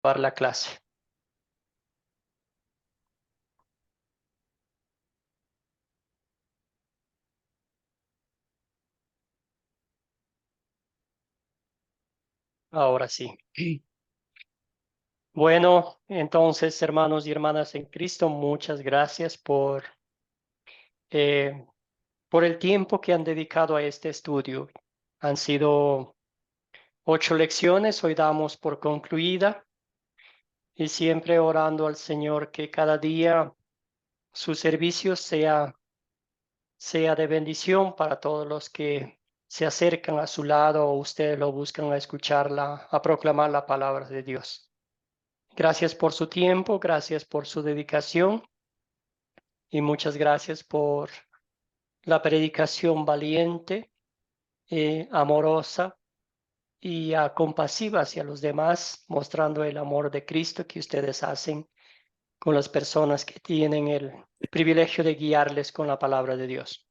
para la clase. Ahora sí. Bueno, entonces, hermanos y hermanas en Cristo, muchas gracias eh, por el tiempo que han dedicado a este estudio. Han sido 8 lecciones, hoy damos por concluida y siempre orando al Señor que cada día su servicio sea de bendición para todos los que se acercan a su lado o ustedes lo buscan a escucharla, a proclamar la palabra de Dios. Gracias por su tiempo, gracias por su dedicación y muchas gracias por la predicación valiente, amorosa y compasiva hacia los demás, mostrando el amor de Cristo que ustedes hacen con las personas que tienen el privilegio de guiarles con la palabra de Dios.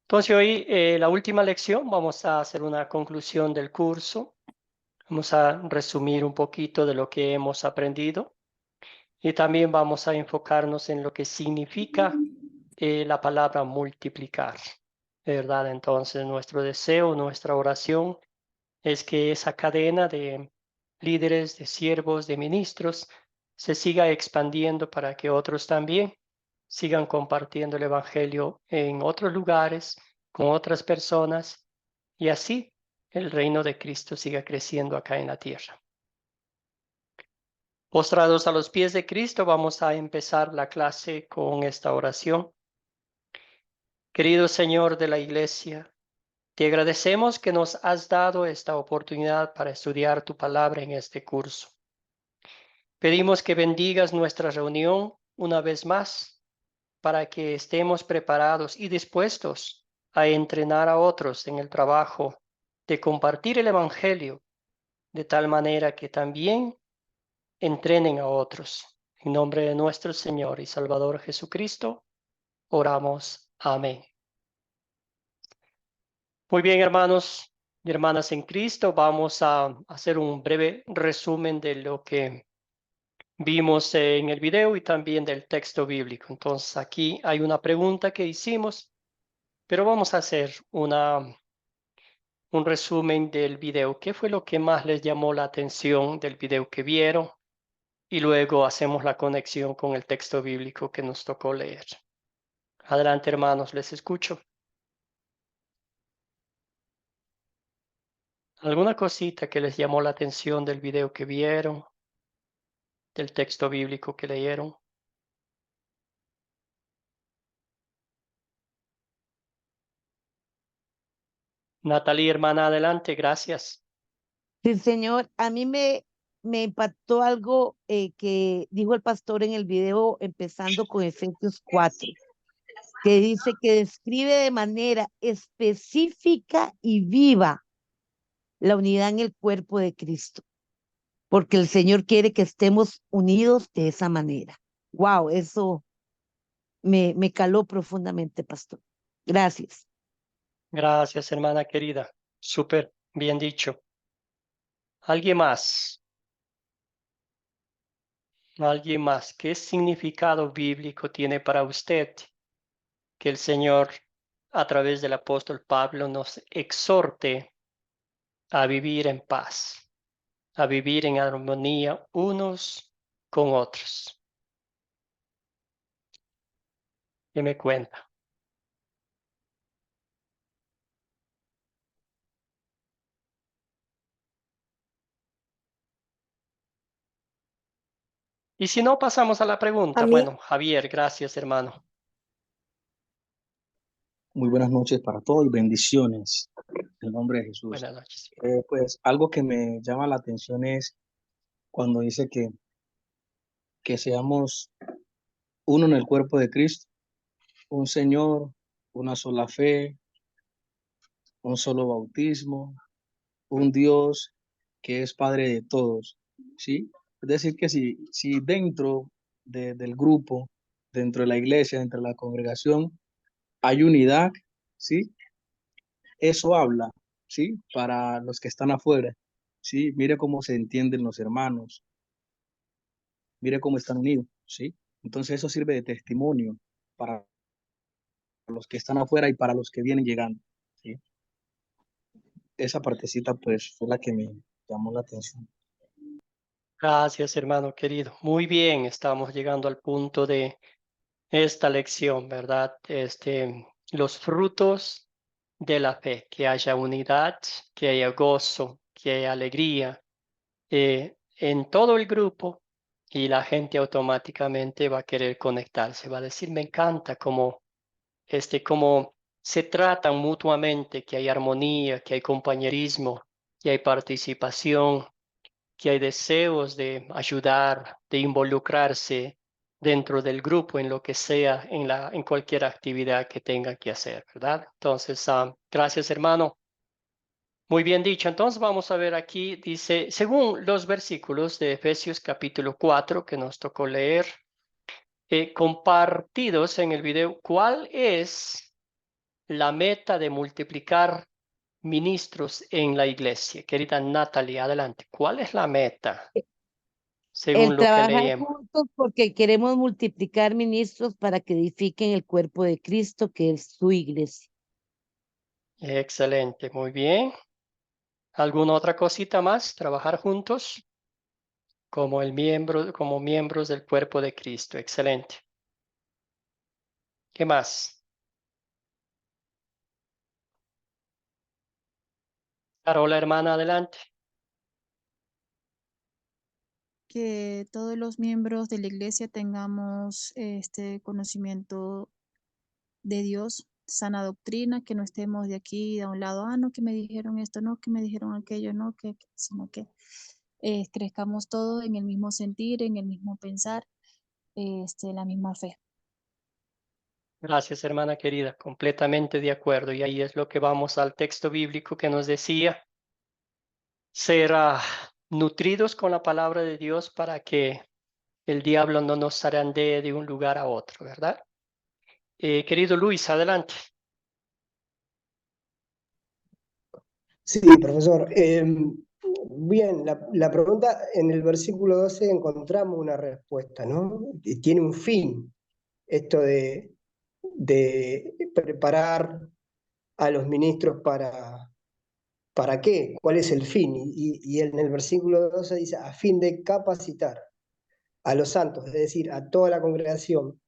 Entonces hoy, la última lección, vamos a hacer una conclusión del curso. Vamos a resumir un poquito de lo que hemos aprendido y también vamos a enfocarnos en lo que significa la palabra multiplicar, ¿verdad? Entonces nuestro deseo, nuestra oración es que esa cadena de líderes, de siervos, de ministros se siga expandiendo para que otros también sigan compartiendo el evangelio en otros lugares, con otras personas, y así el reino de Cristo siga creciendo acá en la tierra. Postrados a los pies de Cristo, vamos a empezar la clase con esta oración. Querido Señor de la Iglesia, te agradecemos que nos has dado esta oportunidad para estudiar tu palabra en este curso. Pedimos que bendigas nuestra reunión una vez más para que estemos preparados y dispuestos a entrenar a otros en el trabajo de compartir el Evangelio de tal manera que también entrenen a otros. En nombre de nuestro Señor y Salvador Jesucristo, oramos. Amén. Muy bien, hermanos y hermanas en Cristo, vamos a hacer un breve resumen de lo que vimos en el video y también del texto bíblico. Entonces, aquí hay una pregunta que hicimos, pero vamos a hacer un resumen del video. ¿Qué fue lo que más les llamó la atención del video que vieron? Y luego hacemos la conexión con el texto bíblico que nos tocó leer. Adelante, hermanos, les escucho. ¿Alguna cosita que les llamó la atención del video que vieron, del texto bíblico que leyeron? Natalie, hermana, adelante, gracias. Sí, señor, a mí me impactó algo que dijo el pastor en el video, empezando con Efesios 4, que dice que describe de manera específica y viva la unidad en el cuerpo de Cristo, porque el Señor quiere que estemos unidos de esa manera. Wow, eso me caló profundamente, pastor. Gracias. Gracias, hermana querida. Súper bien dicho. ¿Alguien más? ¿Alguien más? ¿Qué significado bíblico tiene para usted que el Señor, a través del apóstol Pablo, nos exhorte a vivir en paz, a vivir en armonía unos con otros? ¿Qué me cuenta? Y si no, pasamos a la A pregunta. mí, Bueno, Javier, gracias, hermano. Muy buenas noches para todos y bendiciones en el nombre de Jesús. Buenas noches. Pues algo que me llama la atención es cuando dice que seamos uno en el cuerpo de Cristo, un Señor, una sola fe, un solo bautismo, un Dios que es Padre de todos, ¿sí? Es decir, que si dentro del grupo, dentro de la iglesia, dentro de la congregación, hay unidad, ¿sí? Eso habla, ¿sí? Para los que están afuera, ¿sí? Mire cómo se entienden los hermanos, mire cómo están unidos, ¿sí? Entonces eso sirve de testimonio para los que están afuera y para los que vienen llegando, ¿sí? Esa partecita pues fue la que me llamó la atención. Gracias, hermano querido. Muy bien, estamos llegando al punto de esta lección, ¿verdad? Los frutos de la fe, que haya unidad, que haya gozo, que haya alegría en todo el grupo y la gente automáticamente va a querer conectarse, va a decir, me encanta cómo se tratan mutuamente, que hay armonía, que hay compañerismo, que hay participación, que hay deseos de ayudar, de involucrarse dentro del grupo en lo que sea, en cualquier actividad que tengan que hacer, ¿verdad? Entonces, gracias, hermano. Muy bien dicho. Entonces vamos a ver aquí, dice, según los versículos de Efesios capítulo 4 que nos tocó leer, compartidos en el video, ¿cuál es la meta de multiplicar ministros en la iglesia? Querida Natalie, adelante. ¿Cuál es la meta según El lo que trabajar leemos? juntos porque queremos multiplicar ministros para que edifiquen el cuerpo de Cristo, que es su iglesia. Excelente, muy bien. ¿Alguna otra cosita más? Trabajar juntos como miembros del cuerpo de Cristo. Excelente. ¿Qué más? Carola, hermana, adelante. Que todos los miembros de la iglesia tengamos este conocimiento de Dios, sana doctrina, que no estemos de aquí de un lado, no, que me dijeron esto, no, que me dijeron aquello, no, sino que crezcamos todos en el mismo sentir, en el mismo pensar, la misma fe. Gracias, hermana querida. Completamente de acuerdo. Y ahí es lo que vamos al texto bíblico que nos decía, ser nutridos con la palabra de Dios para que el diablo no nos zarandee de un lugar a otro, ¿verdad? Querido Luis, adelante. Sí, profesor. Bien, la pregunta en el versículo 12 encontramos una respuesta, ¿no? Y tiene un fin, esto de preparar a los ministros ¿para qué? ¿Cuál es el fin? Y en el versículo 12 dice, a fin de capacitar a los santos, es decir, a toda la congregación,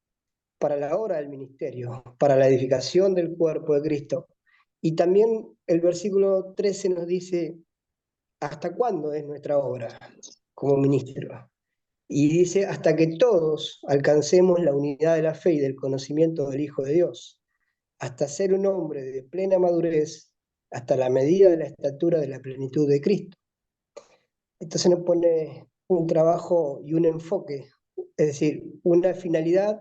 para la obra del ministerio, para la edificación del cuerpo de Cristo. Y también el versículo 13 nos dice, ¿hasta cuándo es nuestra obra como ministro? Y dice, hasta que todos alcancemos la unidad de la fe y del conocimiento del Hijo de Dios, hasta ser un hombre de plena madurez, hasta la medida de la estatura de la plenitud de Cristo. Entonces nos pone un trabajo y un enfoque, es decir, una finalidad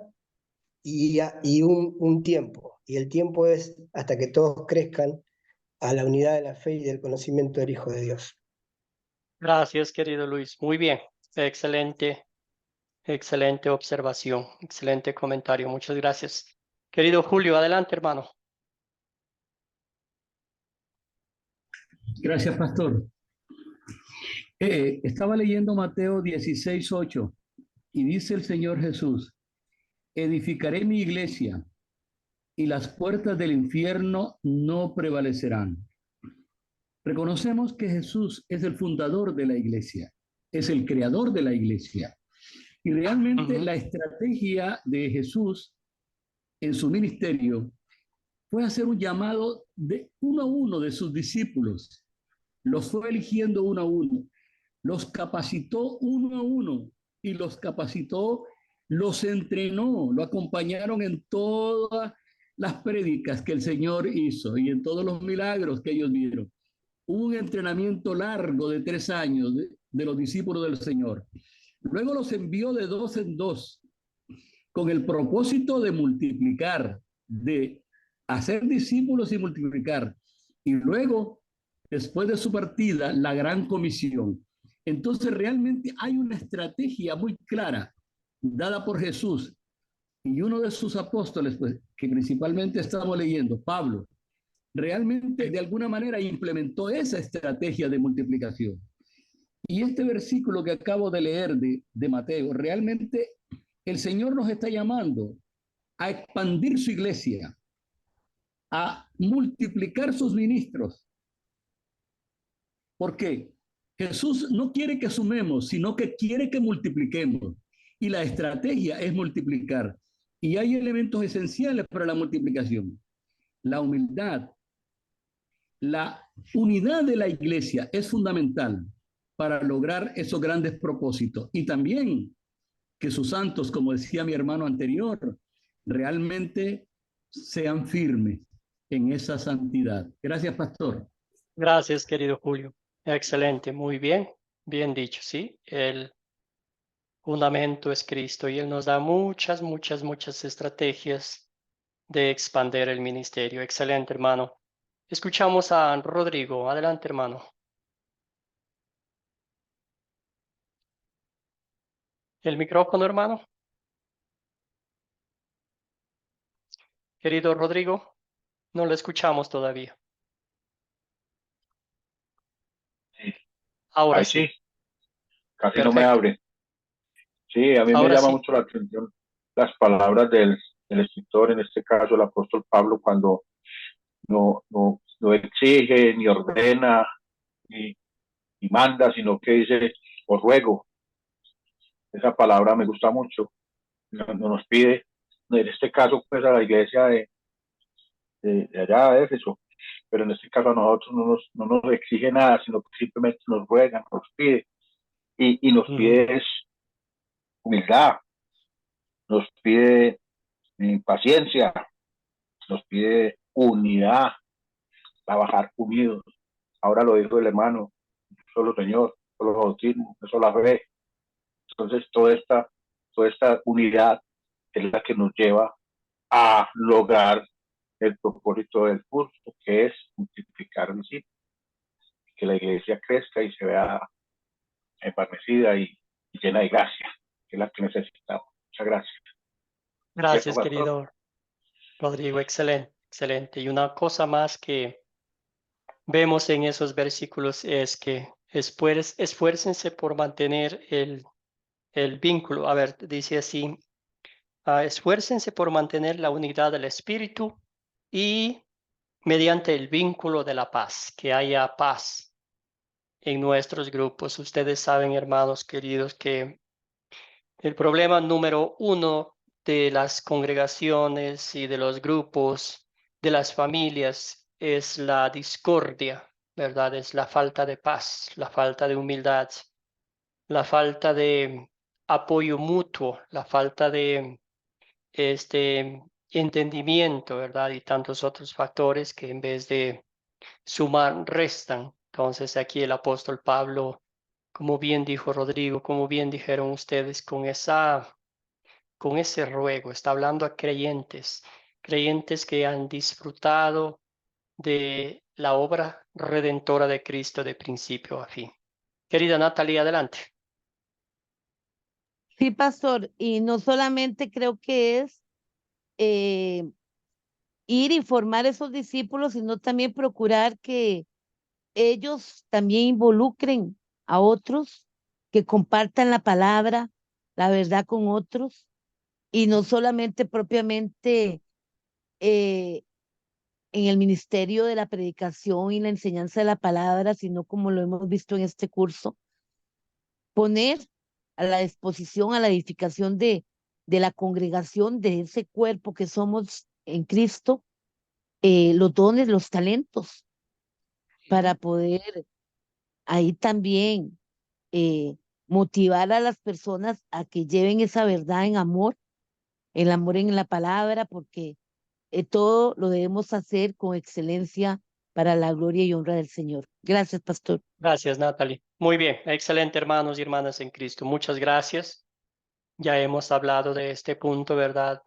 y un tiempo. Y el tiempo es hasta que todos crezcan a la unidad de la fe y del conocimiento del Hijo de Dios. Gracias, querido Luis. Muy bien. Excelente, excelente observación, excelente comentario. Muchas gracias. Querido Julio, adelante, hermano. Gracias, pastor. Estaba leyendo Mateo 16:8 y dice el Señor Jesús, edificaré mi iglesia y las puertas del infierno no prevalecerán. Reconocemos que Jesús es el fundador de la iglesia, es el creador de la iglesia. Y realmente la estrategia de Jesús en su ministerio fue hacer un llamado de uno a uno de sus discípulos. Los fue eligiendo uno a uno, los capacitó uno a uno y los capacitó, los entrenó, lo acompañaron en todas las prédicas que el Señor hizo y en todos los milagros que ellos vieron. Hubo un entrenamiento largo de 3 años de los discípulos del Señor. Luego los envió de 2 en 2 con el propósito de multiplicar, de hacer discípulos y multiplicar. Y luego, después de su partida, la gran comisión. Entonces realmente hay una estrategia muy clara dada por Jesús y uno de sus apóstoles, pues, que principalmente estamos leyendo, Pablo, realmente de alguna manera implementó esa estrategia de multiplicación. Y este versículo que acabo de leer de Mateo, realmente el Señor nos está llamando a expandir su iglesia, a multiplicar sus ministros. ¿Por qué? Jesús no quiere que sumemos, sino que quiere que multipliquemos. Y la estrategia es multiplicar. Y hay elementos esenciales para la multiplicación. La humildad, la unidad de la iglesia es fundamental para lograr esos grandes propósitos. Y también que sus santos, como decía mi hermano anterior, realmente sean firmes en esa santidad. Gracias, pastor. Gracias, querido Julio. Excelente, muy bien, bien dicho, ¿sí? El fundamento es Cristo y Él nos da muchas, muchas, muchas estrategias de expandir el ministerio. Excelente, hermano. Escuchamos a Rodrigo. Adelante, hermano. El micrófono, hermano. Querido Rodrigo, no lo escuchamos todavía. Sí. Ahora Ahí sí. sí, casi no me Perfecto. abre. Sí, a mí me Ahora llama sí. mucho la atención las palabras del escritor, en este caso el apóstol Pablo, cuando no exige, ni ordena, ni, ni manda, sino que dice, os ruego. Esa palabra me gusta mucho. No nos pide, en este caso, pues a la iglesia de allá de Éfeso, pero en este caso a nosotros no nos exige nada, sino que simplemente nos ruega, nos pide, y nos pide es humildad, nos pide paciencia, nos pide unidad, trabajar unidos. Ahora lo dijo el hermano, solo Señor, solo bautismo, solo la fe. Entonces toda esta unidad es la que nos lleva a lograr el propósito del curso, que es multiplicar discípulos, que la iglesia crezca y se vea embarnecida y llena de gracia, que es la que necesitamos. Muchas gracias. ¿Cierto, Gracias, pastor? querido Rodrigo. Excelente, excelente. Y una cosa más que vemos en esos versículos es que esfuércense por mantener el vínculo. A ver, dice así, esfuércense por mantener la unidad del espíritu y mediante el vínculo de la paz, que haya paz en nuestros grupos. Ustedes saben, hermanos queridos, que el problema número uno de las congregaciones y de los grupos, de las familias, es la discordia, ¿verdad? Es la falta de paz, la falta de humildad, la falta de apoyo mutuo, la falta de entendimiento, ¿verdad? Y tantos otros factores que en vez de sumar, restan. Entonces aquí el apóstol Pablo, como bien dijo Rodrigo, como bien dijeron ustedes, con ese ruego, está hablando a creyentes, creyentes que han disfrutado de la obra redentora de Cristo de principio a fin. Querida Natalie, adelante. Sí, pastor, y no solamente creo que es ir y formar esos discípulos, sino también procurar que ellos también involucren a otros, que compartan la palabra, la verdad con otros, y no solamente propiamente eh, en el ministerio de la predicación y la enseñanza de la palabra, sino como lo hemos visto en este curso, poner a la disposición, a la edificación de la congregación, de ese cuerpo que somos en Cristo, los dones, los talentos, para poder ahí también motivar a las personas a que lleven esa verdad en amor, el amor en la palabra, porque todo lo debemos hacer con excelencia para la gloria y honra del Señor. Gracias, pastor. Gracias, Natalie. Muy bien, excelente, hermanos y hermanas en Cristo. Muchas gracias. Ya hemos hablado de este punto, ¿verdad?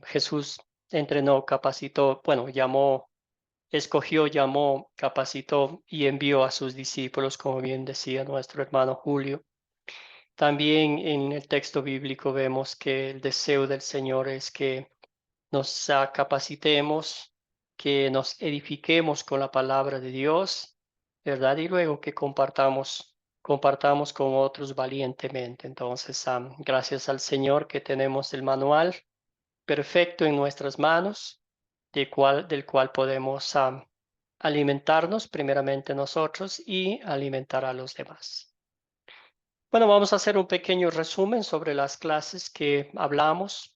Jesús entrenó, capacitó, bueno, llamó, escogió, llamó, capacitó y envió a sus discípulos, como bien decía nuestro hermano Julio. También en el texto bíblico vemos que el deseo del Señor es que nos capacitemos, que nos edifiquemos con la palabra de Dios, ¿verdad? Y luego que compartamos compartamos con otros valientemente. Entonces, gracias al Señor que tenemos el manual perfecto en nuestras manos, del cual podemos alimentarnos primeramente nosotros y alimentar a los demás. Bueno, vamos a hacer un pequeño resumen sobre las clases que hablamos.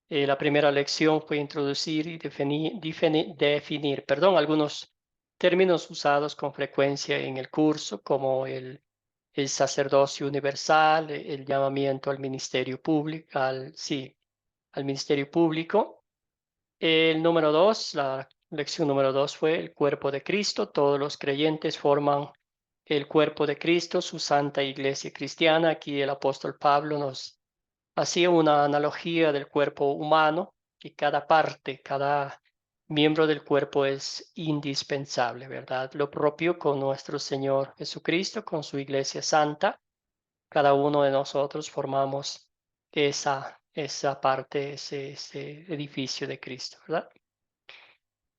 La primera lección fue introducir y definir algunos términos usados con frecuencia en el curso, como el sacerdocio universal, el llamamiento al ministerio público, al ministerio público. La lección número 2 fue el cuerpo de Cristo. Todos los creyentes forman el cuerpo de Cristo, su santa iglesia cristiana. Aquí el apóstol Pablo nos hacía una analogía del cuerpo humano, que cada parte, cada miembro del cuerpo es indispensable, ¿verdad? Lo propio con nuestro Señor Jesucristo, con su iglesia santa. Cada uno de nosotros formamos esa parte, ese edificio de Cristo, ¿verdad?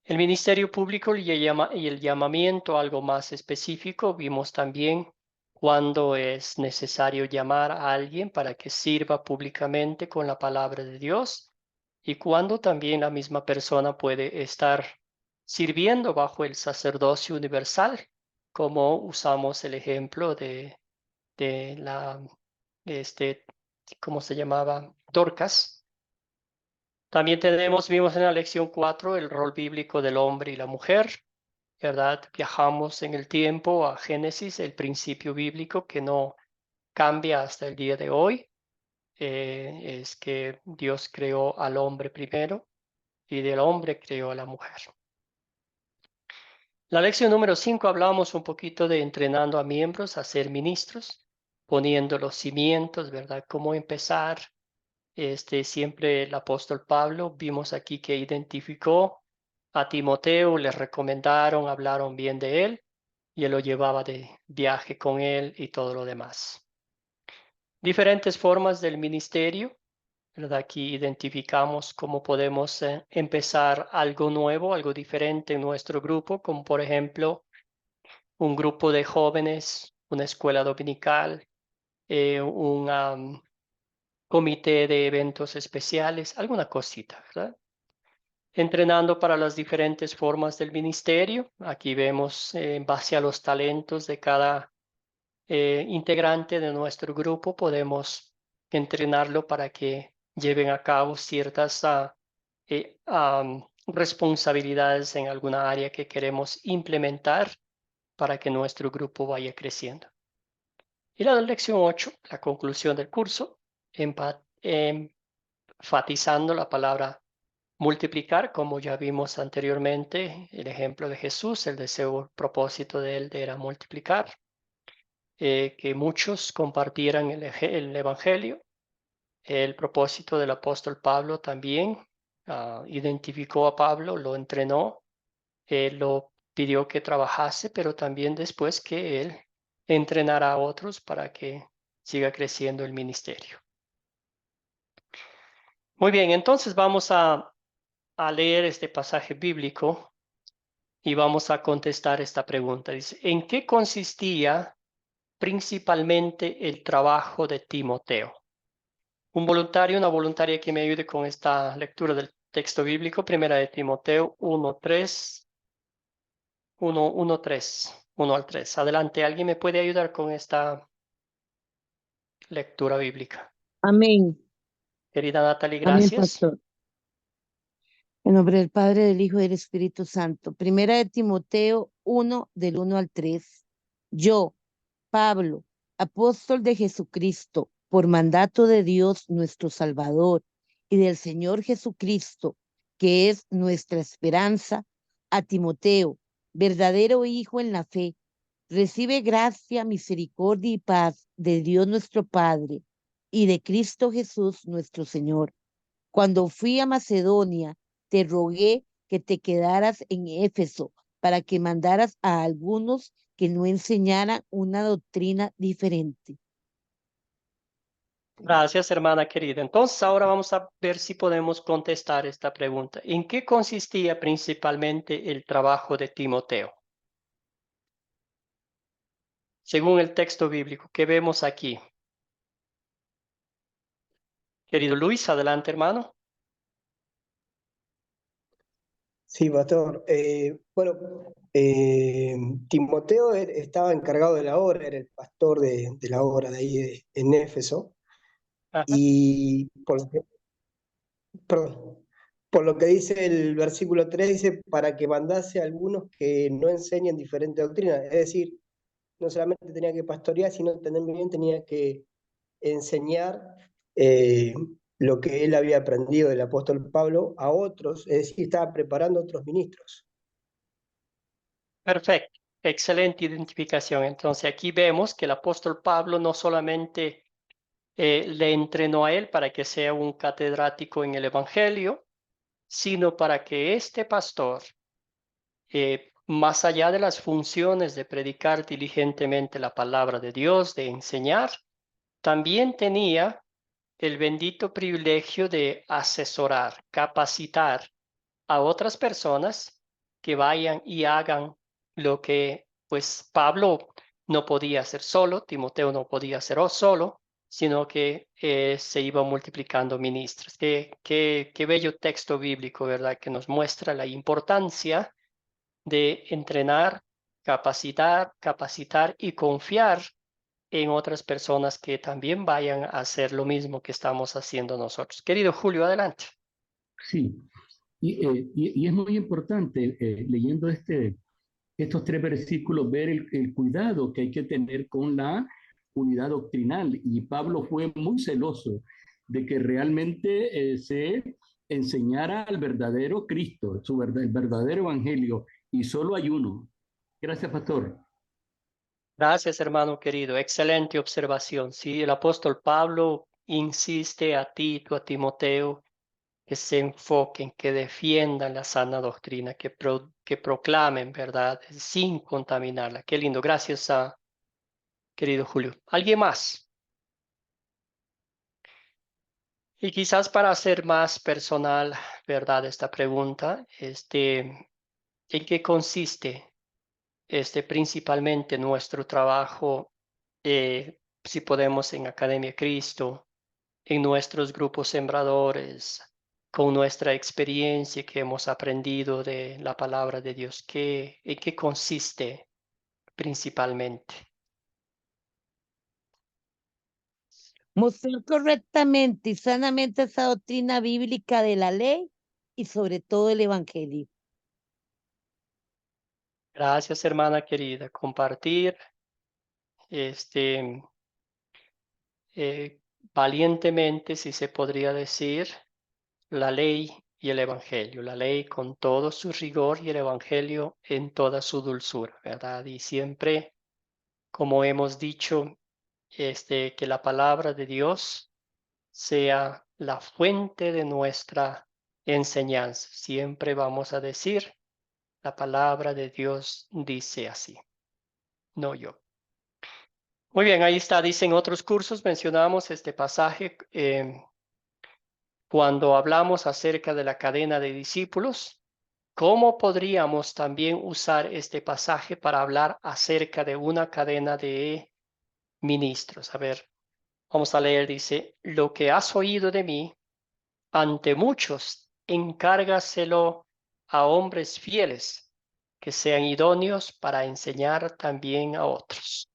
El ministerio público y el llamamiento, algo más específico, vimos también cuando es necesario llamar a alguien para que sirva públicamente con la palabra de Dios y cuando también la misma persona puede estar sirviendo bajo el sacerdocio universal, como usamos el ejemplo de la, ¿cómo se llamaba? Dorcas. También vimos en la lección 4 el rol bíblico del hombre y la mujer, ¿verdad? Viajamos en el tiempo a Génesis, el principio bíblico que no cambia hasta el día de hoy. Es que Dios creó al hombre primero y del hombre creó a la mujer. La lección número 5 hablamos un poquito de entrenando a miembros a ser ministros, poniendo los cimientos, ¿verdad? Cómo empezar. Siempre el apóstol Pablo, vimos aquí que identificó a Timoteo, le recomendaron, hablaron bien de él y él lo llevaba de viaje con él y todo lo demás. Diferentes formas del ministerio, ¿verdad? Aquí identificamos cómo podemos empezar algo nuevo, algo diferente en nuestro grupo, como por ejemplo un grupo de jóvenes, una escuela dominical, un comité de eventos especiales, alguna cosita, ¿verdad? Entrenando para las diferentes formas del ministerio. Aquí vemos en base a los talentos de cada integrante de nuestro grupo, podemos entrenarlo para que lleven a cabo ciertas responsabilidades en alguna área que queremos implementar para que nuestro grupo vaya creciendo. Y la lección 8, la conclusión del curso, enfatizando la palabra multiplicar, como ya vimos anteriormente, el ejemplo de Jesús, el deseo, el propósito de él era multiplicar, que muchos compartieran el evangelio. El propósito del apóstol Pablo también identificó a Pablo, lo entrenó, lo pidió que trabajase, pero también después que él entrenara a otros para que siga creciendo el ministerio. Muy bien, entonces vamos a leer este pasaje bíblico y vamos a contestar esta pregunta. Dice, ¿en qué consistía principalmente el trabajo de Timoteo? Un voluntario, una voluntaria que me ayude con esta lectura del texto bíblico, primera de Timoteo 1:3, 1 al 3. Adelante, ¿alguien me puede ayudar con esta lectura bíblica? Amén. Querida Natalie, Amén, gracias. pastor. En nombre del Padre, del Hijo y del Espíritu Santo. Primera de Timoteo 1, del 1 al 3. Yo, Pablo, apóstol de Jesucristo, por mandato de Dios nuestro Salvador y del Señor Jesucristo, que es nuestra esperanza, a Timoteo, verdadero hijo en la fe, recibe gracia, misericordia y paz de Dios nuestro Padre y de Cristo Jesús nuestro Señor. Cuando fui a Macedonia, te rogué que te quedaras en Éfeso para que mandaras a algunos que no enseñaran una doctrina diferente. Gracias, hermana querida. Entonces, ahora vamos a ver si podemos contestar esta pregunta. ¿En qué consistía principalmente el trabajo de Timoteo? según el texto bíblico que vemos aquí. Querido Luis, adelante, hermano. Sí, pastor. Bueno, Timoteo estaba encargado de la obra, era el pastor de la obra de ahí en Éfeso. Ajá. Y perdón, por lo que dice el versículo 3, dice, para que mandase a algunos que no enseñen diferentes doctrinas. Es decir, no solamente tenía que pastorear, sino también tenía que enseñar eh, lo que él había aprendido del apóstol Pablo a otros, es decir, estaba preparando a otros ministros. Perfecto, excelente identificación. Entonces aquí vemos que el apóstol Pablo no solamente le entrenó a él para que sea un catedrático en el Evangelio, sino para que este pastor, más allá de las funciones de predicar diligentemente la palabra de Dios, de enseñar, también tenía el bendito privilegio de asesorar, capacitar a otras personas que vayan y hagan lo que pues Pablo no podía hacer solo, Timoteo no podía hacer solo, sino que se iba multiplicando ministros. Qué bello texto bíblico, ¿verdad? Que nos muestra la importancia de entrenar, capacitar y confiar en otras personas que también vayan a hacer lo mismo que estamos haciendo nosotros. Querido Julio, adelante. Sí, y es muy importante leyendo estos 3 versículos ver el cuidado que hay que tener con la unidad doctrinal. Y Pablo fue muy celoso de que realmente se enseñara al verdadero Cristo, el verdadero evangelio, y solo hay uno. Gracias, pastor. Gracias, hermano querido. Excelente observación. Sí, el apóstol Pablo insiste a Tito, a Timoteo, que se enfoquen, que defiendan la sana doctrina, que proclamen verdad sin contaminarla. Qué lindo. Gracias, querido Julio. ¿Alguien más? Y quizás para hacer más personal, verdad, esta pregunta, ¿en qué consiste principalmente nuestro trabajo, si podemos, en Academia Cristo, en nuestros grupos sembradores, con nuestra experiencia que hemos aprendido de la palabra de Dios? ¿En qué consiste principalmente? Mostrar correctamente y sanamente esa doctrina bíblica de la ley y sobre todo el evangelio. Gracias, hermana querida. Compartir eh, valientemente, si se podría decir, la ley y el evangelio, la ley con todo su rigor y el evangelio en toda su dulzura, ¿verdad? Y siempre, como hemos dicho, que la palabra de Dios sea la fuente de nuestra enseñanza. Siempre vamos a decir, la palabra de Dios dice así, no yo. Muy bien, ahí está, dicen otros cursos, mencionamos este pasaje cuando hablamos acerca de la cadena de discípulos. ¿Cómo podríamos también usar este pasaje para hablar acerca de una cadena de ministros? A ver, vamos a leer, dice, lo que has oído de mí ante muchos, encárgaselo a hombres fieles que sean idóneos para enseñar también a otros.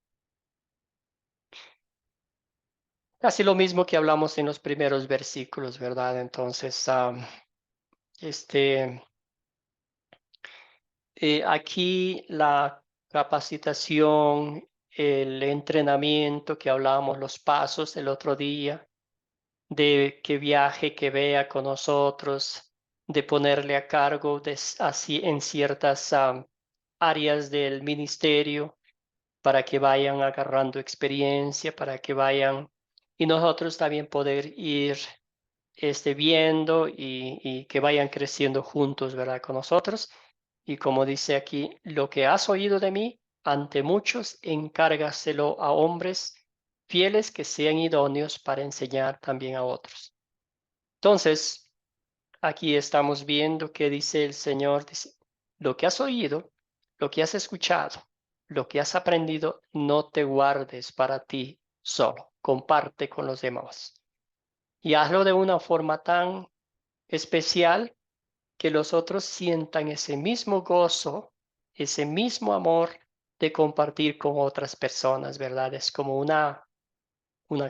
Casi lo mismo que hablamos en los primeros versículos, ¿verdad? Entonces, aquí la capacitación, el entrenamiento que hablábamos, los pasos el otro día, de que viaje, que vea con nosotros, de ponerle a cargo así en ciertas áreas del ministerio para que vayan agarrando experiencia, para que vayan y nosotros también poder ir viendo y que vayan creciendo juntos, ¿verdad? Con nosotros. Y como dice aquí, lo que has oído de mí ante muchos, encárgaselo a hombres fieles que sean idóneos para enseñar también a otros. Entonces, aquí estamos viendo que dice el Señor, dice, lo que has oído, lo que has escuchado, lo que has aprendido, no te guardes para ti solo, comparte con los demás. Y hazlo de una forma tan especial que los otros sientan ese mismo gozo, ese mismo amor de compartir con otras personas, ¿verdad? Es como una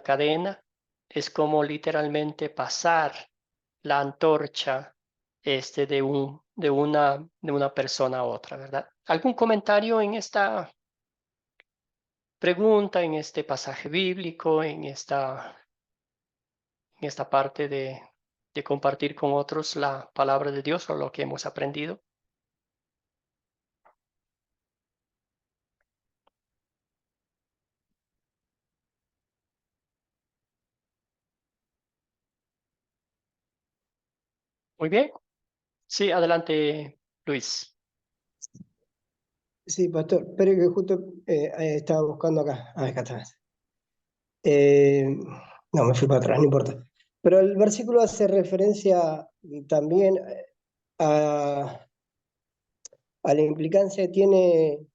cadena, es como literalmente pasar la antorcha de una persona a otra, ¿verdad? ¿Algún comentario en esta pregunta, en este pasaje bíblico, en esta parte de compartir con otros la palabra de Dios o lo que hemos aprendido? Muy bien. Sí, adelante, Luis. Sí, pastor, espere que justo estaba buscando acá. Ah, acá está. Eh, no, me fui para atrás, no importa. Pero el versículo hace referencia también a, a la implicancia que tiene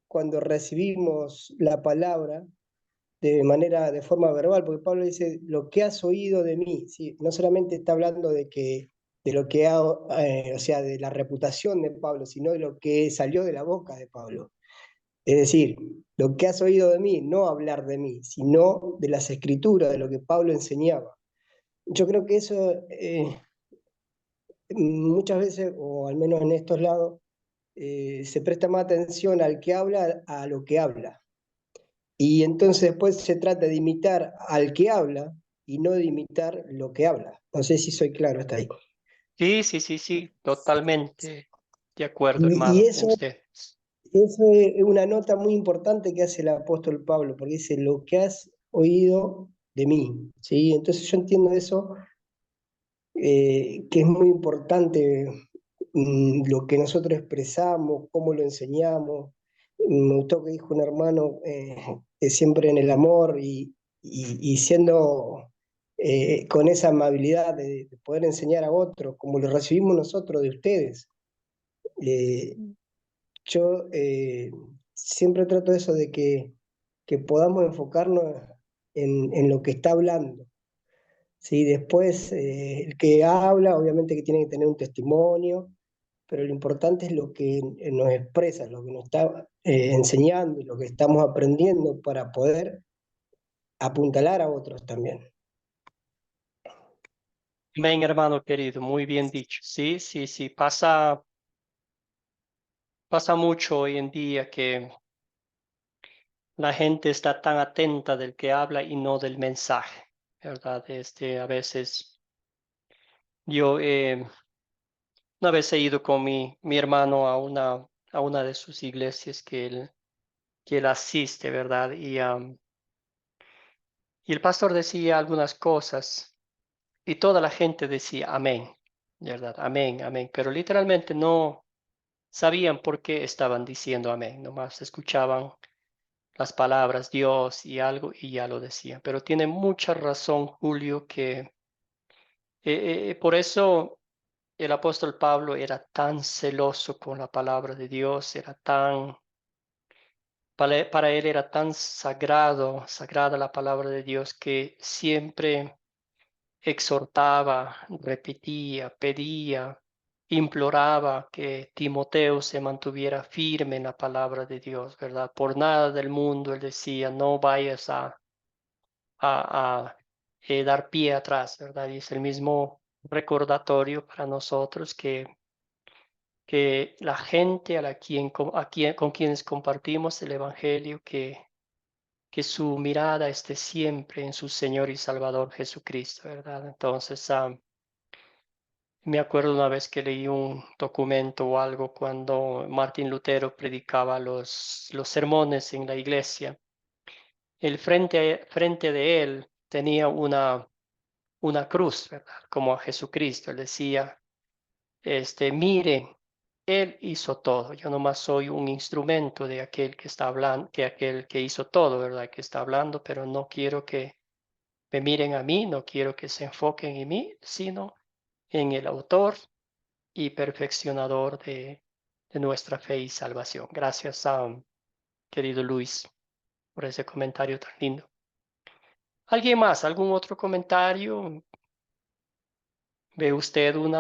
cuando recibimos la palabra de forma verbal, porque Pablo dice, lo que has oído de mí, ¿sí? No solamente está hablando de lo que o sea, de la reputación de Pablo, sino de lo que salió de la boca de Pablo. Es decir, lo que has oído de mí, no hablar de mí, sino de las escrituras, de lo que Pablo enseñaba. Yo creo que eso muchas veces, o al menos en estos lados, se presta más atención al que habla a lo que habla. Y entonces después se trata de imitar al que habla y no de imitar lo que habla. No sé si soy claro hasta ahí. Sí, totalmente de acuerdo, Y hermano, con eso, usted. eso es una nota muy importante que hace el apóstol Pablo, porque dice lo que has oído de mí. ¿Sí? Entonces yo entiendo eso, que es muy importante lo que nosotros expresamos, cómo lo enseñamos. Me gustó que dijo un hermano que siempre en el amor y siendo con esa amabilidad de poder enseñar a otros, como lo recibimos nosotros de ustedes. Eh, yo siempre trato eso de que podamos enfocarnos en lo que está hablando. ¿Sí? Después, el que habla, obviamente que tiene que tener un testimonio, pero lo importante es lo que nos expresa, lo que nos está enseñando y lo que estamos aprendiendo para poder apuntalar a otros también. Amén, hermano querido, muy bien dicho. Sí, pasa mucho hoy en día que la gente está tan atenta del que habla y no del mensaje, ¿verdad? A veces yo una vez he ido con mi hermano a una de sus iglesias que él asiste, ¿verdad? Y el pastor decía algunas cosas y toda la gente decía amén, ¿verdad? Amén, amén, pero literalmente no sabían por qué estaban diciendo amén, nomás escuchaban las palabras Dios y algo y ya lo decían. Pero tiene mucha razón Julio que por eso el apóstol Pablo era tan celoso con la palabra de Dios, para él era tan sagrada la palabra de Dios que siempre exhortaba, repetía, pedía, imploraba que Timoteo se mantuviera firme en la palabra de Dios, ¿verdad? Por nada del mundo él decía, no vayas a dar pie atrás, ¿verdad? Y es el mismo recordatorio para nosotros que la gente con quienes compartimos el Evangelio, que su mirada esté siempre en su Señor y Salvador Jesucristo, ¿verdad? Entonces, me acuerdo una vez que leí un documento o algo cuando Martín Lutero predicaba los sermones en la iglesia. El frente de él tenía una cruz, ¿verdad? Como a Jesucristo. Él decía, miren, él hizo todo. Yo nomás soy un instrumento de aquel que está hablando, que aquel que hizo todo, ¿verdad? Que está hablando, pero no quiero que me miren a mí, no quiero que se enfoquen en mí, sino en el autor y perfeccionador de nuestra fe y salvación. Gracias querido Luis, por ese comentario tan lindo. ¿Alguien más? ¿Algún otro comentario? ¿Ve usted un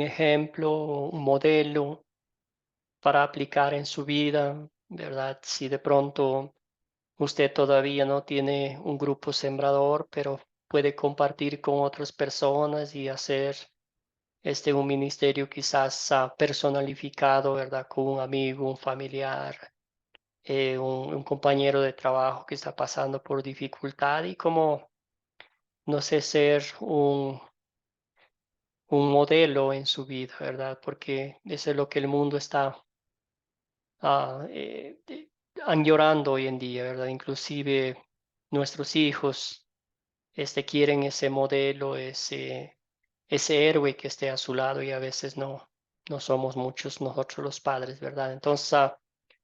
ejemplo, un modelo para aplicar en su vida, verdad? Si de pronto usted todavía no tiene un grupo sembrador, pero puede compartir con otras personas y hacer un ministerio quizás personalificado, ¿verdad? Con un amigo, un familiar, un compañero de trabajo que está pasando por dificultad y como, no sé, ser un modelo en su vida, ¿verdad? Porque eso es lo que el mundo está añorando hoy en día, ¿verdad? Inclusive nuestros hijos quieren ese modelo, ese héroe que esté a su lado y a veces no somos muchos nosotros los padres, ¿verdad? Entonces,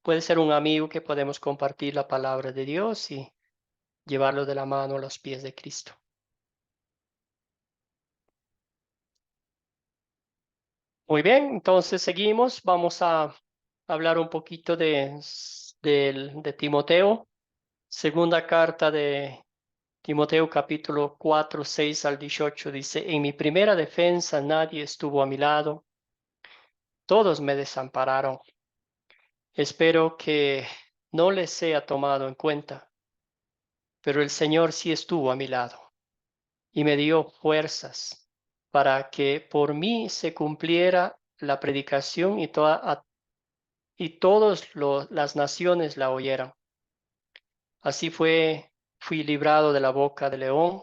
puede ser un amigo que podemos compartir la palabra de Dios y llevarlo de la mano a los pies de Cristo. Muy bien, entonces seguimos. Vamos a hablar un poquito de Timoteo. Segunda carta de Timoteo capítulo 4, 6 al 18 dice, en mi primera defensa nadie estuvo a mi lado, todos me desampararon. Espero que no les sea tomado en cuenta, pero el Señor sí estuvo a mi lado y me dio fuerzas para que por mí se cumpliera la predicación y todas las naciones la oyeran. Así fui librado de la boca del león,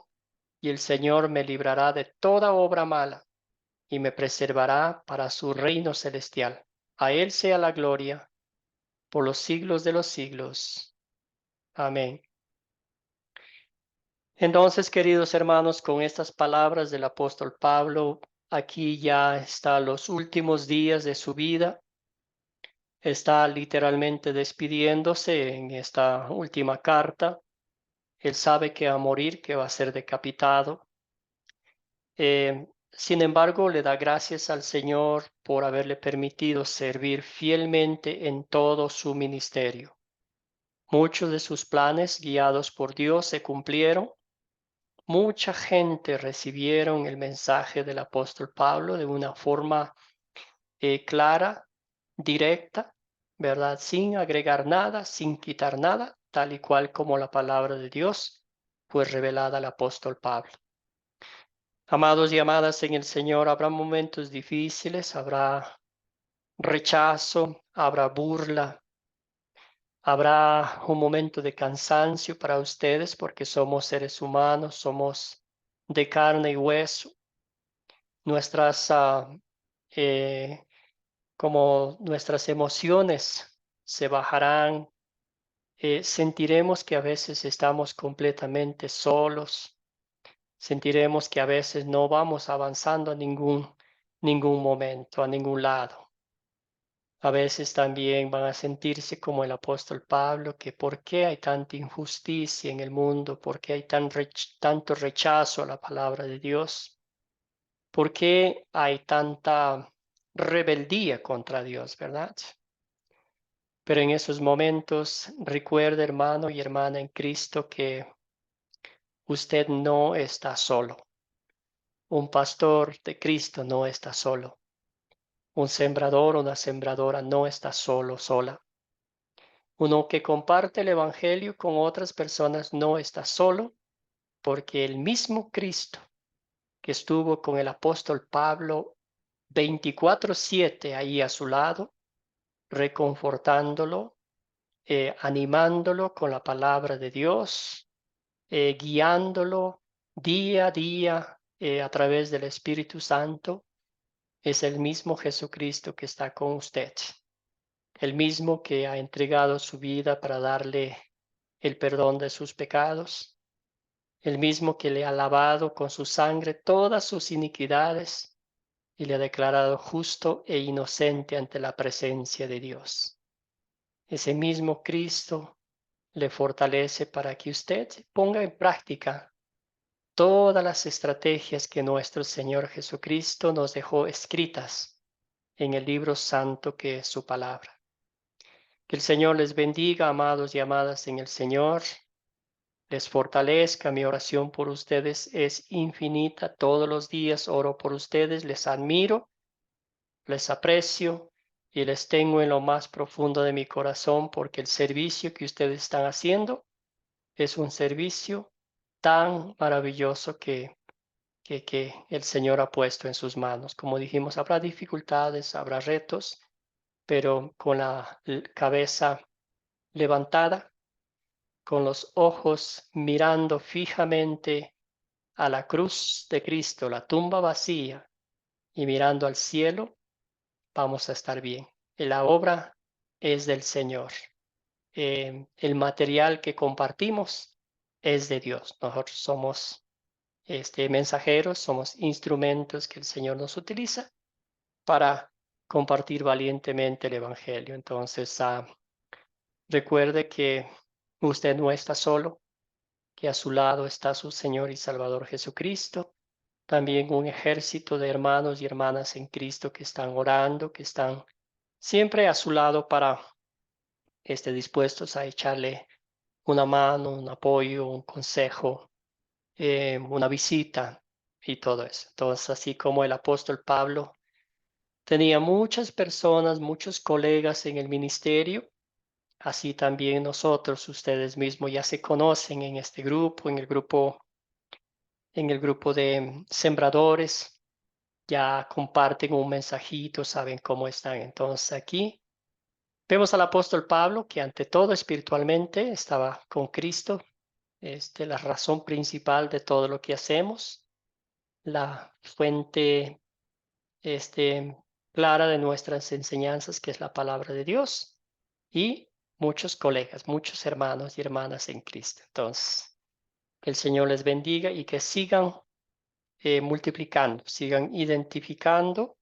y el Señor me librará de toda obra mala y me preservará para su reino celestial. A Él sea la gloria por los siglos de los siglos. Amén. Entonces, queridos hermanos, con estas palabras del apóstol Pablo, aquí ya está los últimos días de su vida. Está literalmente despidiéndose en esta última carta. Él sabe que va a morir, que va a ser decapitado. Sin embargo, le da gracias al Señor por haberle permitido servir fielmente en todo su ministerio. Muchos de sus planes, guiados por Dios, se cumplieron. Mucha gente recibieron el mensaje del apóstol Pablo de una forma clara, directa, ¿verdad? Sin agregar nada, sin quitar nada, tal y cual como la palabra de Dios fue revelada al apóstol Pablo. Amados y amadas en el Señor, habrá momentos difíciles, habrá rechazo, habrá burla, habrá un momento de cansancio para ustedes porque somos seres humanos, somos de carne y hueso. Nuestras, como nuestras emociones se bajarán, sentiremos que a veces estamos completamente solos. Sentiremos que a veces no vamos avanzando a ningún momento, a ningún lado. A veces también van a sentirse como el apóstol Pablo, que por qué hay tanta injusticia en el mundo, por qué hay tanto rechazo a la palabra de Dios, por qué hay tanta rebeldía contra Dios, ¿verdad? Pero en esos momentos, recuerde, hermano y hermana en Cristo, que usted no está solo. Un pastor de Cristo no está solo. Un sembrador o una sembradora no está solo, sola. Uno que comparte el Evangelio con otras personas no está solo, porque el mismo Cristo que estuvo con el apóstol Pablo 24/7 ahí a su lado, reconfortándolo, animándolo con la palabra de Dios, guiándolo día a día a través del Espíritu Santo, es el mismo Jesucristo que está con usted, el mismo que ha entregado su vida para darle el perdón de sus pecados, el mismo que le ha lavado con su sangre todas sus iniquidades y le ha declarado justo e inocente ante la presencia de Dios. Ese mismo Cristo le fortalece para que usted ponga en práctica todas las estrategias que nuestro Señor Jesucristo nos dejó escritas en el libro santo que es su palabra. Que el Señor les bendiga, amados y amadas en el Señor. Les fortalezca. Mi oración por ustedes es infinita. Todos los días oro por ustedes. Les admiro, les aprecio y les tengo en lo más profundo de mi corazón porque el servicio que ustedes están haciendo es un servicio tan maravilloso que el Señor ha puesto en sus manos. Como dijimos, habrá dificultades, habrá retos, pero con la cabeza levantada, con los ojos mirando fijamente a la cruz de Cristo, la tumba vacía, y mirando al cielo, vamos a estar bien. La obra es del Señor. El material que compartimos es de Dios. Nosotros somos mensajeros, somos instrumentos que el Señor nos utiliza para compartir valientemente el Evangelio. Entonces, recuerde que usted no está solo, que a su lado está su Señor y Salvador Jesucristo, también un ejército de hermanos y hermanas en Cristo que están orando, que están siempre a su lado para dispuestos a echarle una mano, un apoyo, un consejo, una visita y todo eso. Entonces, así como el apóstol Pablo tenía muchas personas, muchos colegas en el ministerio, así también nosotros, ustedes mismos ya se conocen en este grupo, en el grupo de sembradores, ya comparten un mensajito, saben cómo están. Entonces aquí vemos al apóstol Pablo que ante todo espiritualmente estaba con Cristo, la razón principal de todo lo que hacemos, la fuente clara de nuestras enseñanzas, que es la palabra de Dios, y muchos colegas, muchos hermanos y hermanas en Cristo. Entonces, que el Señor les bendiga y que sigan multiplicando, sigan identificando,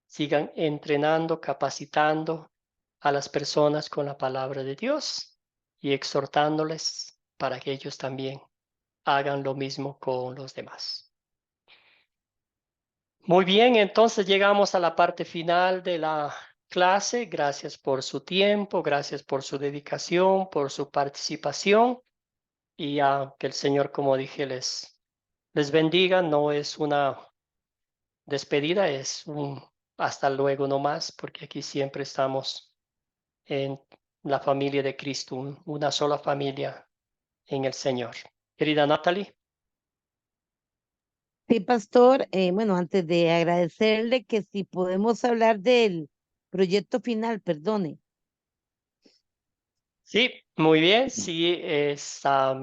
sigan entrenando, capacitando a las personas con la palabra de Dios y exhortándoles para que ellos también hagan lo mismo con los demás. Muy bien, entonces llegamos a la parte final de la clase. Gracias por su tiempo, gracias por su dedicación, por su participación y que el Señor, como dije, les bendiga. No es una despedida, es un hasta luego nomás, porque aquí siempre estamos en la familia de Cristo, una sola familia en el Señor. Querida Natalie. Sí, pastor, bueno, antes de agradecerle que si podemos hablar del proyecto final, perdone. Sí, muy bien, sí,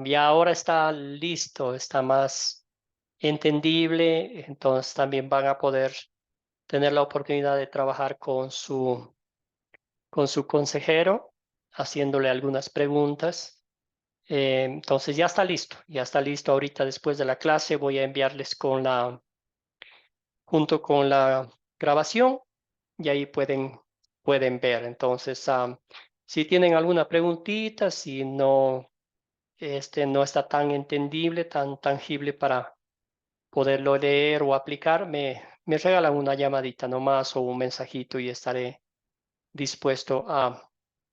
ya ahora está listo, está más entendible, entonces también van a poder tener la oportunidad de trabajar con su consejero, haciéndole algunas preguntas. Entonces ya está listo ahorita después de la clase. Voy a enviarles junto con la grabación y ahí pueden ver. Entonces, si tienen alguna preguntita, si no, no está tan entendible, tan tangible para poderlo leer o aplicar, me regalan una llamadita nomás o un mensajito y estaré dispuesto a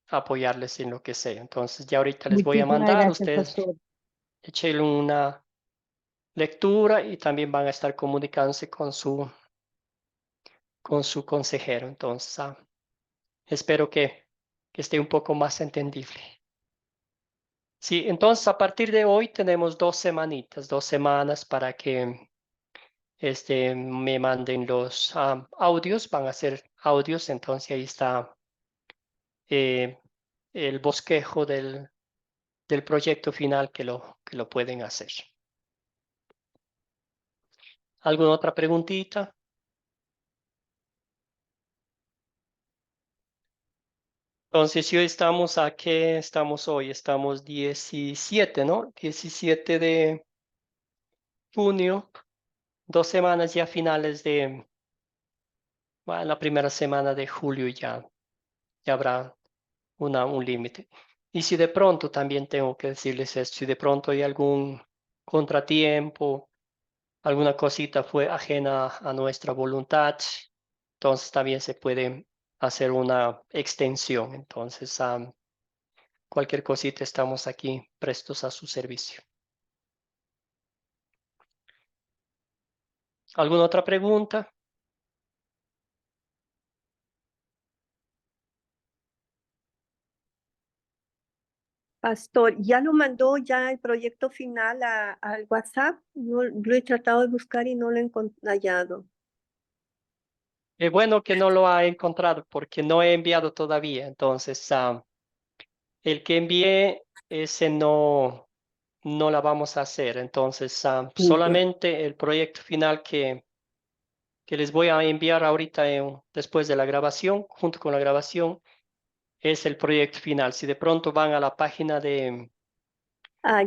apoyarles en lo que sea. Entonces, ya ahorita les voy a Muchísimas mandar, gracias, ustedes pastor. échenle una lectura y también van a estar comunicándose con su consejero. Entonces, espero que esté un poco más entendible. Sí, entonces a partir de hoy tenemos 2 semanas para que me manden los audios, van a ser audios, entonces ahí está el bosquejo del proyecto final que lo pueden hacer. ¿Alguna otra preguntita? Entonces, si hoy estamos ¿a qué estamos hoy? Estamos 17, ¿no? 17 de junio, 2 semanas ya finales la primera semana de julio ya habrá un límite. Y si de pronto también tengo que decirles esto, si de pronto hay algún contratiempo, alguna cosita fue ajena a nuestra voluntad, entonces también se puede hacer una extensión. Entonces, cualquier cosita estamos aquí prestos a su servicio. ¿Alguna otra pregunta? Pastor, ¿ya lo mandó ya el proyecto final al WhatsApp? No, lo he tratado de buscar y no lo he hallado. Es bueno que no lo ha encontrado porque no he enviado todavía. Entonces, el que envié, ese no la vamos a hacer. Entonces, Ya. solamente el proyecto final que les voy a enviar ahorita después de la grabación, junto con la grabación, es el proyecto final. Si de pronto van a la página de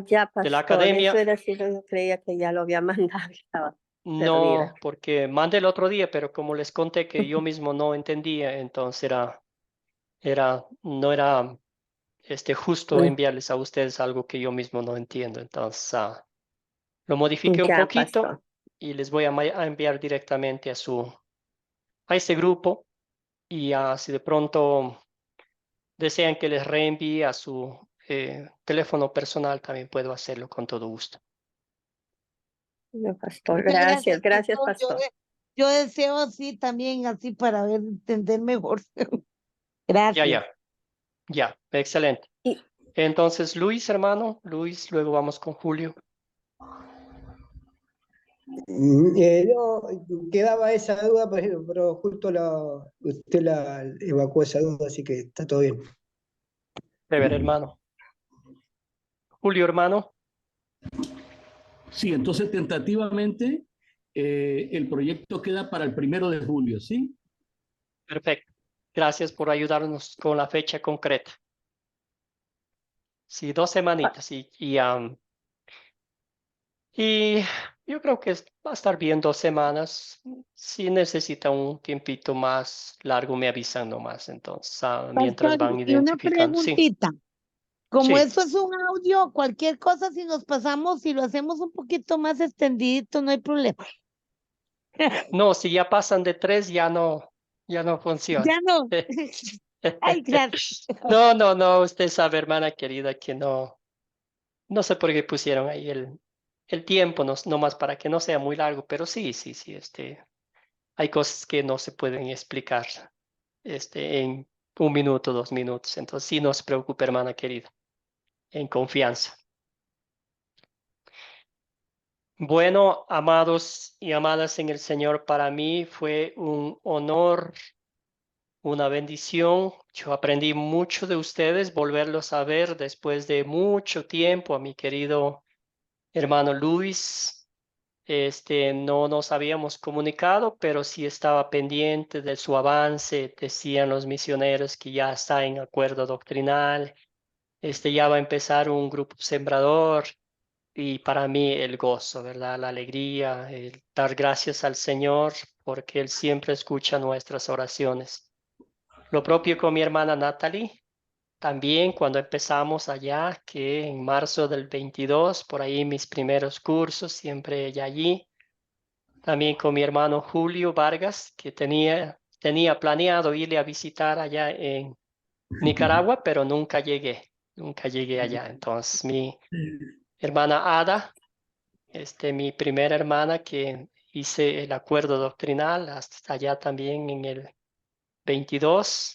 Ya, la pastor, academia, eso era si yo creía que ya lo había mandado, estaba perdida. no, porque mandé el otro día, pero como les conté que yo mismo no entendía, entonces no era justo enviarles a ustedes algo que yo mismo no entiendo. Entonces, lo modifiqué un Ya, poquito pastor. y les voy a enviar directamente a este grupo. Y si de pronto desean que les reenvíe a su teléfono personal, también puedo hacerlo con todo gusto. Ya, pastor, Muchas gracias, gracias, pastor. pastor. Yo deseo así también, así para ver, entender mejor. Gracias. Ya, excelente. Y Entonces, Luis, hermano, Luis, luego vamos con Julio. No, quedaba esa duda, pero justo usted la evacuó esa duda, así que está todo bien. De ver, hermano. Julio, hermano. Sí, entonces tentativamente el proyecto queda para el 1 de julio, ¿sí? Perfecto. Gracias por ayudarnos con la fecha concreta. Sí, 2 semanitas. Y yo creo que va a estar bien 2 semanas. Si necesita un tiempito más largo, me avisan nomás. Entonces, mientras Pastor, van y una identificando. Sí, preguntita. Como sí. eso es un audio, cualquier cosa, si nos pasamos, si lo hacemos un poquito más extendidito, no hay problema. No, si ya pasan de 3, ya no funciona. Ya no. Ay, gracias. No, usted sabe, hermana querida, que no sé por qué pusieron ahí el tiempo, no más para que no sea muy largo, pero sí, hay cosas que no se pueden explicar, en 1 minuto, 2 minutos, entonces sí, no se preocupe, hermana querida, en confianza. Bueno, amados y amadas en el Señor, para mí fue un honor, una bendición. Yo aprendí mucho de ustedes, volverlos a ver después de mucho tiempo, a mi querido hermano Luis. No nos habíamos comunicado, pero sí estaba pendiente de su avance. Decían los misioneros que ya está en acuerdo doctrinal. Ya va a empezar un grupo sembrador. Y para mí el gozo, ¿verdad? La alegría, el dar gracias al Señor porque Él siempre escucha nuestras oraciones. Lo propio con mi hermana Natalie, también cuando empezamos allá, que en marzo del 22, por ahí mis primeros cursos, siempre ella allí. También con mi hermano Julio Vargas, que tenía planeado irle a visitar allá en Nicaragua, pero nunca llegué allá. Entonces mi hermana Ada, mi primera hermana que hice el acuerdo doctrinal hasta allá también en el 22.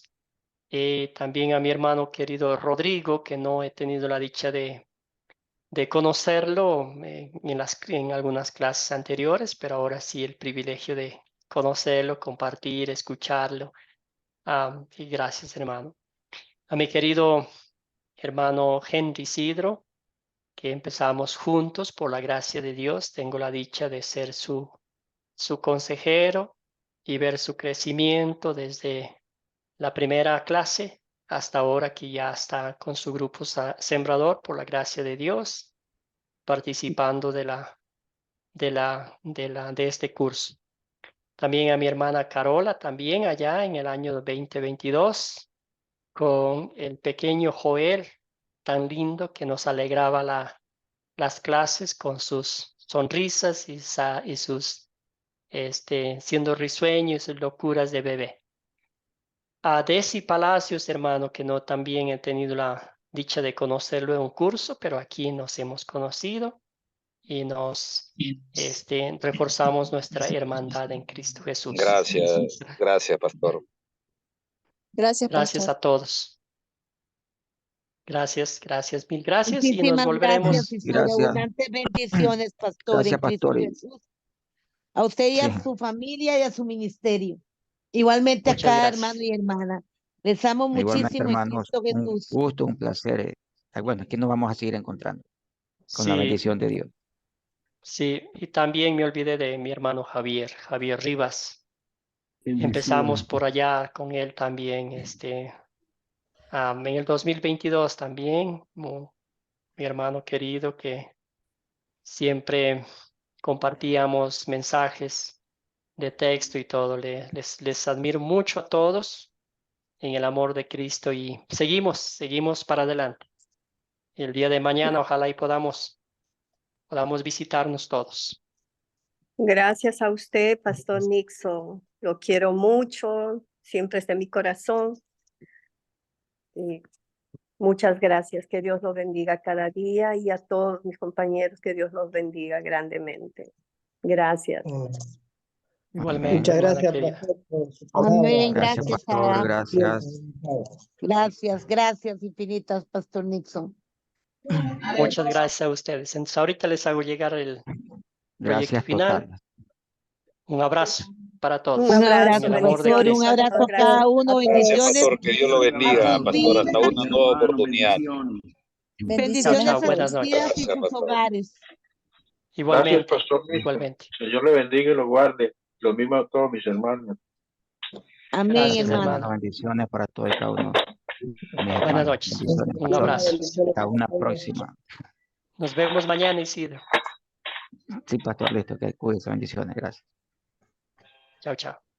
También a mi hermano querido Rodrigo, que no he tenido la dicha de conocerlo en algunas clases anteriores, pero ahora sí el privilegio de conocerlo, compartir, escucharlo. Y gracias, hermano. A mi querido hermano Henry Isidro, que empezamos juntos por la gracia de Dios. Tengo la dicha de ser su consejero y ver su crecimiento desde la primera clase hasta ahora que ya está con su grupo sembrador por la gracia de Dios, participando de este curso. También a mi hermana Carola, también allá en el año 2022, con el pequeño Joel, tan lindo que nos alegraba las clases con sus sonrisas y sus siendo risueños y sus locuras de bebé. a Desi Palacios, hermano, que no también he tenido la dicha de conocerlo en un curso, pero aquí nos hemos conocido y nos reforzamos nuestra hermandad en Cristo Jesús. Gracias, pastor. Gracias, Gracias pastor. a todos. Gracias, mil gracias y nos Muchísimas volveremos. gracias y sobre Gracias. abundantes bendiciones, pastor, Gracias, en Cristo pastor. Jesús. A usted y a Sí. su familia y a su ministerio. Igualmente a Muchas cada gracias. hermano y hermana. Les amo Igualmente, muchísimo en hermanos, Cristo un Jesús. gusto, un placer. Bueno, aquí nos vamos a seguir encontrando con la Sí, bendición de Dios. sí, y también me olvidé de mi hermano Javier Rivas. Empezamos por allá con él también, en el 2022 también, mi hermano querido que siempre compartíamos mensajes de texto y todo. Les admiro mucho a todos en el amor de Cristo y seguimos para adelante. Y el día de mañana ojalá y podamos visitarnos todos. Gracias a usted, Pastor Nixon. Lo quiero mucho, siempre está en mi corazón. Y muchas gracias, que Dios los bendiga cada día y a todos mis compañeros, que Dios los bendiga grandemente. Gracias. Igualmente, Muchas hermana gracias, querida. pastor, por su Amén. palabra. Gracias, Gracias pastor. a Gracias. gracias infinitas, Pastor Nixon. Muchas gracias a ustedes. Entonces, ahorita les hago llegar el proyecto Gracias final. total. Un abrazo para todos. Un Un abrazo, abrazo, en el amor de pastor. Cristo. Un abrazo a Gracias. cada uno. Gracias, Bendiciones. pastor. Que Dios lo bendiga, sus pastor. Hasta vidas. una nueva oportunidad. Bendiciones Chao, a buenas sus noches. vidas y Gracias, sus pastor. hogares. Igualmente, Gracias, Pastor Nixon. igualmente. Señor le bendiga y lo guarde. Lo mismo a todos mis hermanos. Amén, Gracias, hermano. hermano. Bendiciones para todos y cada uno. Mis Buenas hermanos, noches. bendiciones Un para todos. abrazo. Hasta una próxima. Nos vemos mañana, Isidro. Sí, pastor, listo. Que cuídese. Bendiciones. Gracias. Chao, chao.